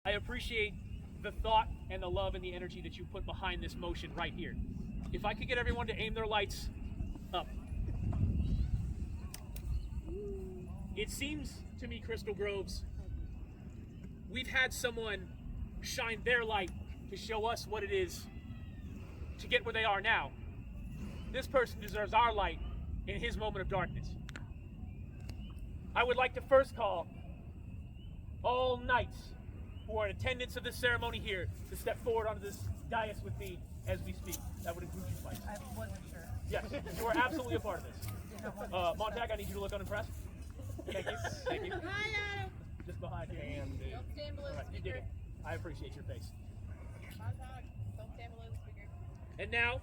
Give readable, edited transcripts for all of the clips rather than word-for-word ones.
I appreciate the thought and the love and the energy that you put behind this motion right here. If I could get everyone to aim their lights up. It seems to me, Crystal Groves, we've had someone shine their light to show us what it is to get where they are now. This person deserves our light in his moment of darkness. I would like to first call all knights who are in attendance of this ceremony here to step forward onto this dais with me as we speak. That would include you, Mike. I wasn't sure. Yes, you are absolutely a part of this. Montag, I need you to look unimpressed. Thank you. Thank you. Hi, Adam. Just behind you. Don't stand below the You did speaker. it. I appreciate your face. Montag, don't stand below the speaker. And now,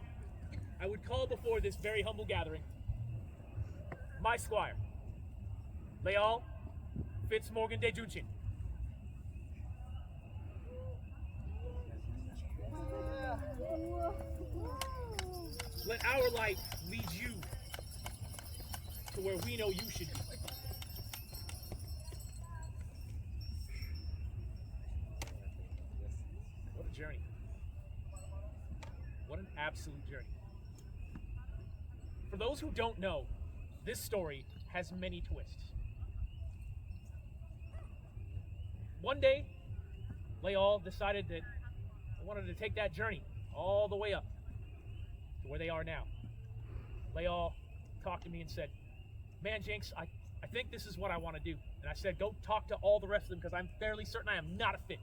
I would call before this very humble gathering my squire, Léal Fitzmorgan de Junshin. Let our light lead you to where we know you should be. What a journey. What an absolute journey. For those who don't know, this story has many twists. One day, Léal decided that I wanted to take that journey all the way up to where they are now. Léal talked to me and said, "Man, Jynx, I think this is what I want to do." And I said, "Go talk to all the rest of them because I'm fairly certain I am not a fit."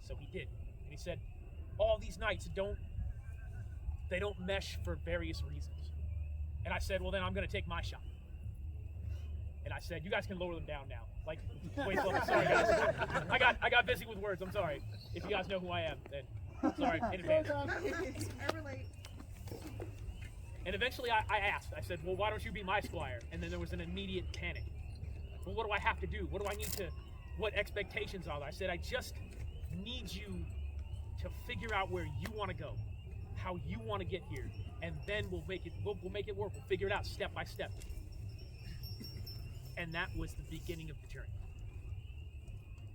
So he did. And he said, all these knights don't mesh for various reasons. And I said, well, then I'm going to take my shot. And I said, you guys can lower them down now. Like, wait, sorry guys. I got busy with words. I'm sorry. If you guys know who I am, then sorry in advance. I relate. And eventually I asked. I said, well, why don't you be my squire? And then there was an immediate panic. Well, what do I have to do? What do I need to? What expectations are there? I said, I just need you to figure out where you want to go, how you want to get here, and then we'll make it work. We'll figure it out step by step. And that was the beginning of the journey.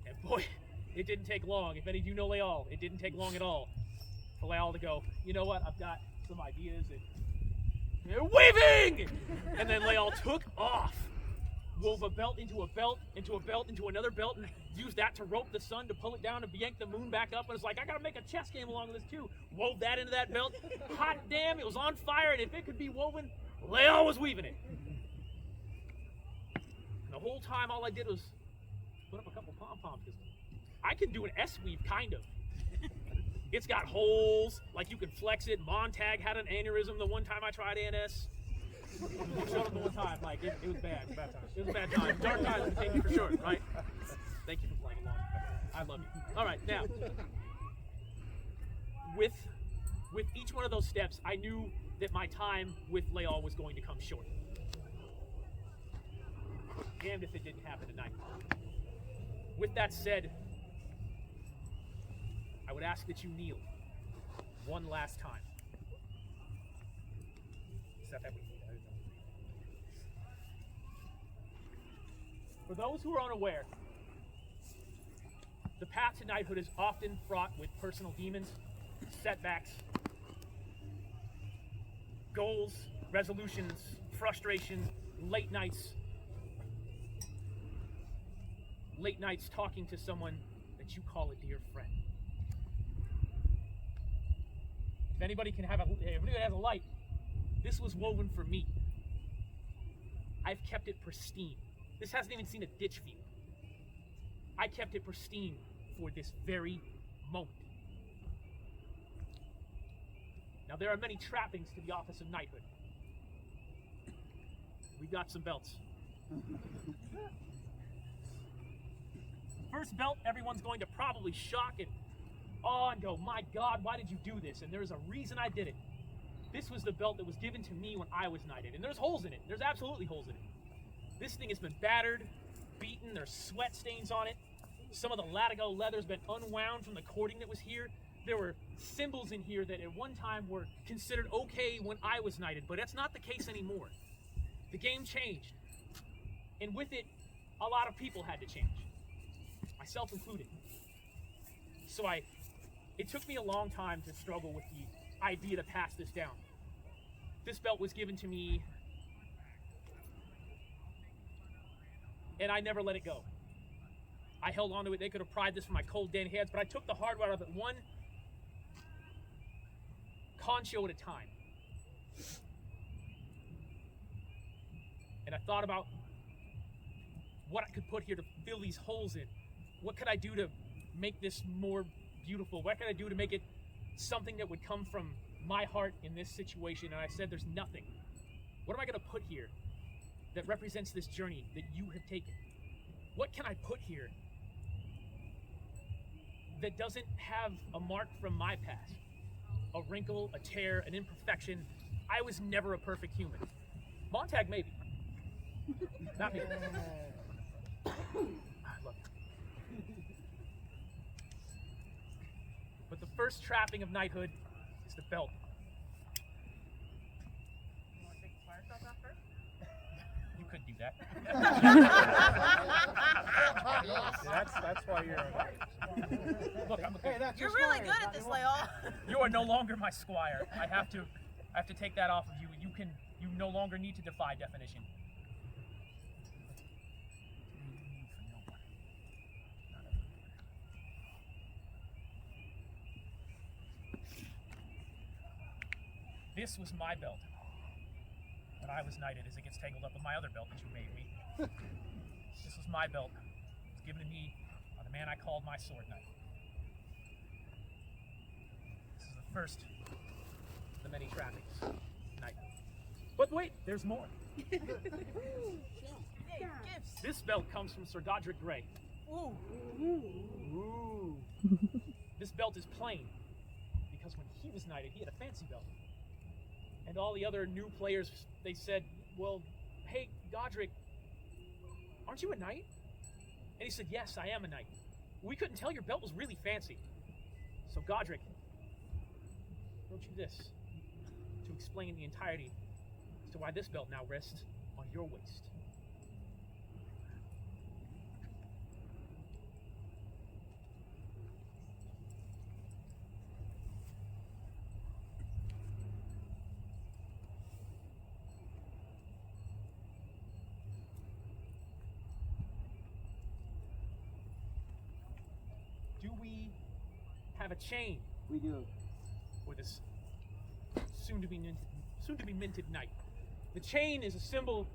And boy, it didn't take long. If any of you know Léal, it didn't take long at all for Léal to go, you know what, I've got some ideas and they're waving! And then Léal took off, wove a belt, into a belt, into another belt, and used that to rope the sun, to pull it down, to yank the moon back up. And it's like, I gotta make a chess game along with this too. Wove that into that belt. Hot damn, it was on fire, and if it could be woven, Léal was weaving it. And the whole time, all I did was put up a couple pom-poms, because I can do an S-weave, kind of. It's got holes, like you can flex it. Montag had an aneurysm the one time I tried ANS. Showed up the one time, like, it was bad. It was a bad time. It was a bad time. Dark times will take you for sure, right? Thank you for playing along. I love you. All right, now, with each one of those steps, I knew that my time with Léal was going to come short. Damned if it didn't happen tonight. With that said, I would ask that you kneel one last time. Except that we need. For those who are unaware, the path to knighthood is often fraught with personal demons, setbacks, goals, resolutions, frustration, late nights talking to someone that you call a dear friend. If anybody has a light, this was woven for me. I've kept it pristine. This hasn't even seen a ditch field. I kept it pristine for this very moment. Now, there are many trappings to the office of knighthood. We've got some belts. First belt, everyone's going to probably shock and awe and go, my God, why did you do this? And there's a reason I did it. This was the belt that was given to me when I was knighted. And there's holes in it. There's absolutely holes in it. This thing has been battered, beaten, there's sweat stains on it. Some of the latigo leather's been unwound from the cording that was here. There were symbols in here that at one time were considered okay when I was knighted, but that's not the case anymore. The game changed. And with it, a lot of people had to change. myself included. So it took me a long time to struggle with the idea to pass this down. This belt was given to me, and I never let it go. I held on to it. They could have pried this from my cold, dead hands, but I took the hard way out of it, one concho at a time. And I thought about what I could put here to fill these holes in. What could I do to make this more beautiful? What could I do to make it something that would come from my heart in this situation? And I said, there's nothing. What am I going to put here that represents this journey that you have taken? What can I put here that doesn't have a mark from my past? A wrinkle, a tear, an imperfection. I was never a perfect human. Montag, maybe. Not me. I love you. But the first trapping of knighthood is the belt. You want to take the fire stuff out first? You could do that. That's why you're a Look, I'm a good. You're really good at this, Léal. You are no longer my squire. I have to take that off of you. You no longer need to defy definition. This was my belt when I was knighted, as it gets tangled up with my other belt that you made me. This was my belt. It was given to me by the man I called my sword knight. This is the first of the many trappings. Knight. But wait, there's more. Hey, gifts. This belt comes from Sir Godric Gray. Ooh. Ooh. This belt is plain because when he was knighted, he had a fancy belt. And all the other new players, they said, well, hey, Godric, aren't you a knight? And he said, yes, I am a knight. We couldn't tell your belt was really fancy. So Godric wrote you this to explain the entirety as to why this belt now rests on your waist. Do we have a chain We do. for this soon to be minted knight? The chain is a symbol,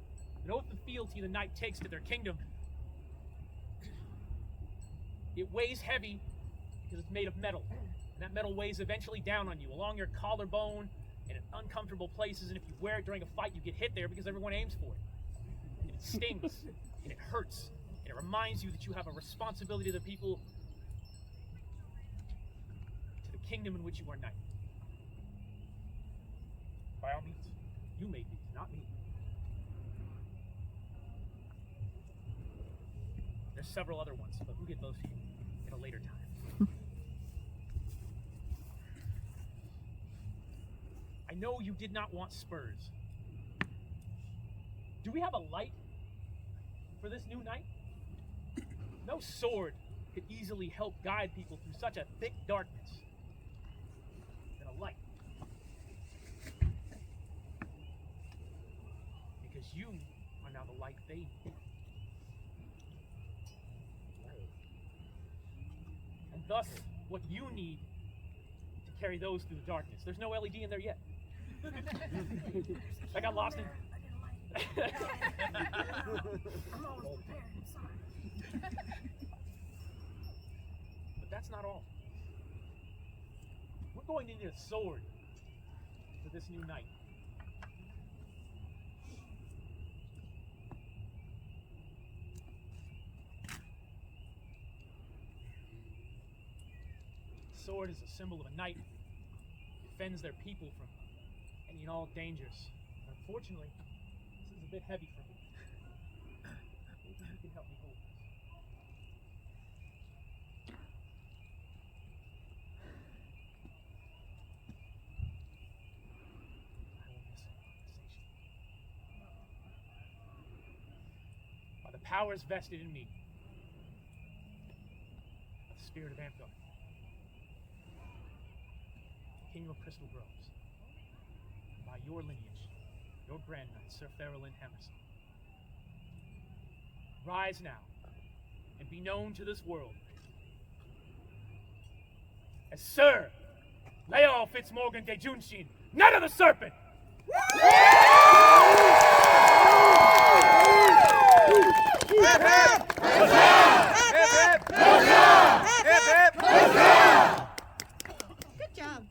an oath of fealty the knight takes to their kingdom. It weighs heavy because it's made of metal, and that metal weighs eventually down on you, along your collarbone and in uncomfortable places. And if you wear it during a fight, you get hit there because everyone aims for it. And it stings, and it hurts, and it reminds you that you have a responsibility to the people, kingdom in which you are knight. By all means, you made these, not me. There's several other ones, but we'll get those to you at a later time. I know you did not want spurs. Do we have a light for this new knight? No sword could easily help guide people through such a thick darkness. Light. Because you are now the light they need. And thus, what you need to carry those through the darkness. There's no LED in there yet. I got lost in... I'm always prepared inside. But that's not all. We're going to need a sword for this new knight. Sword is a symbol of a knight. It defends their people from any and all dangers. And unfortunately, this is a bit heavy for me. Maybe you can help me hold this. By the powers vested in me, spirit of Amtgard, King of Crystal Groves, by your lineage, your grand knight, Sir Firelord Fyxe, rise now and be known to this world as Sir Léal Fitzmorgan de Junshin, Knight of the Serpent! Good job.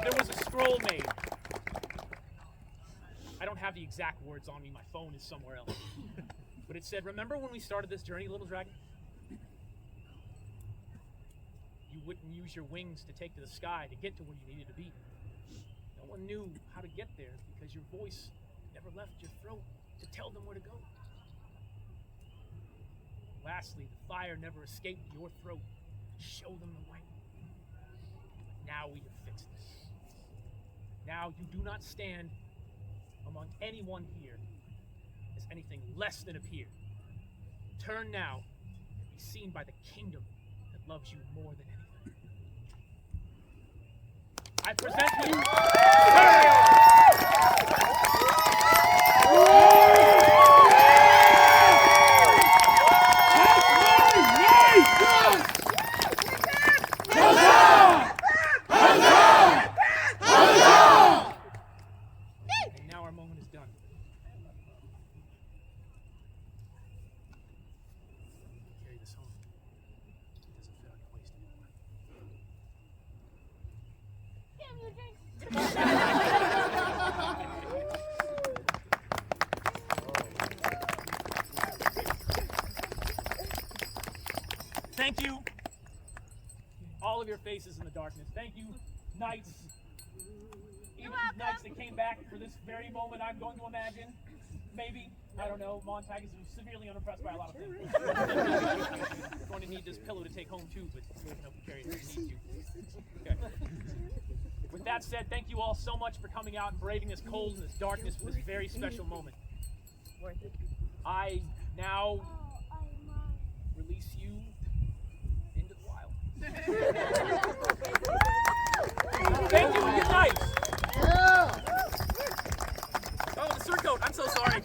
There was a scroll made. I don't have the exact words on me, my phone is somewhere else. But it said, remember when we started this journey, little dragon? You wouldn't use your wings to take to the sky to get to where you needed to be. No one knew how to get there because your voice never left your throat to tell them where to go. Lastly, the fire never escaped your throat to show them the way. Now we have fixed this. Now you do not stand among anyone here as anything less than a peer. Turn now and be seen by the kingdom that loves you more than anything. I present to you and now our moment is done. Carry this home. It doesn't feel like a waste anymore. Thank you, all of your faces in the darkness. Thank you, knights. Even knights that came back for this very moment, I'm going to imagine. Maybe, I don't know, Montag is severely unimpressed by a lot of things. We're going to need this pillow to take home too, but we can help you carry it if you need to. Okay. With that said, thank you all so much for coming out and braving this cold and this darkness for this very special moment. I now release you into the wild. Thank you and good night. Oh, the surcoat. I'm so sorry.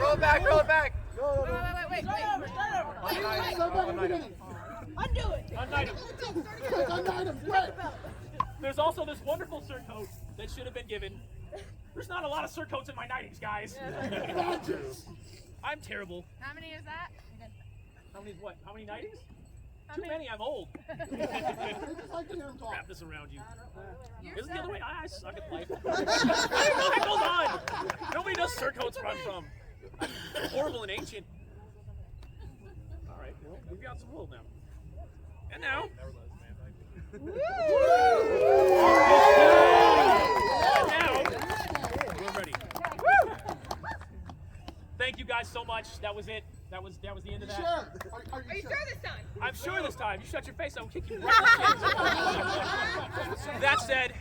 Roll it back, roll it back. Wait. Start over. Undo it. Unite him. There's also this wonderful surcoat that should have been given. There's not a lot of surcoats in my nightings, guys. I'm terrible. How many is that? How many what? How many nightings? Too many, I'm old. Wrap this around you. Isn't the other way? I suck at life. What the heck goes on? Nobody does surcoats run from. I'm horrible and ancient. Alright, well, we've got some wool now. And now. And now, we're ready. Thank you guys so much. That was it. That was the end of that. Are you sure this time? I'm sure this time. You shut your face, I will kick you right in the chin. That said,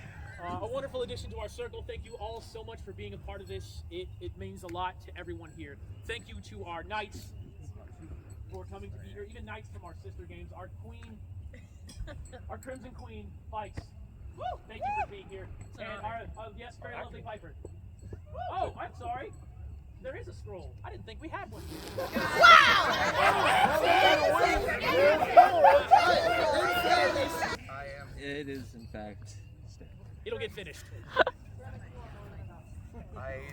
a wonderful addition to our circle. Thank you all so much for being a part of this. It means a lot to everyone here. Thank you to our knights for coming to be here. Even knights from our sister games. Our queen, our Crimson Queen, Fyxe. Thank you for being here. And our, yes, very lovely Piper. Oh, I'm sorry. There is a scroll. I didn't think we had one. It is, in fact, stamped. It'll get finished. I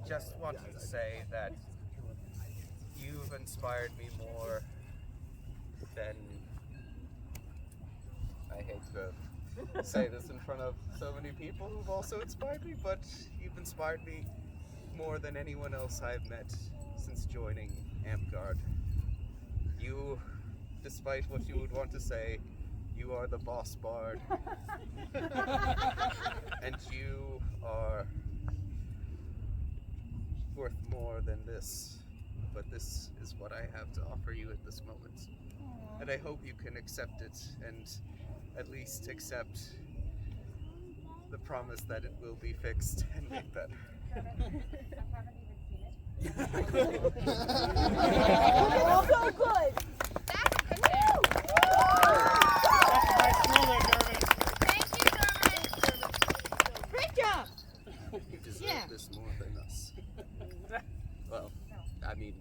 just wanted to say that you've inspired me more than... I hate to say this in front of so many people who've also inspired me, but you've inspired me more than anyone else I've met since joining Amtgard. You, despite what you would want to say, you are the boss bard. And you are worth more than this. But this is what I have to offer you at this moment. And I hope you can accept it, and at least accept the promise that it will be fixed and made better. Oh, so good. That's a good thing. That's a nice roll there, Dermot. Thank you, Dermot. Great job. You deserve Yeah. this more than us. Well, I mean,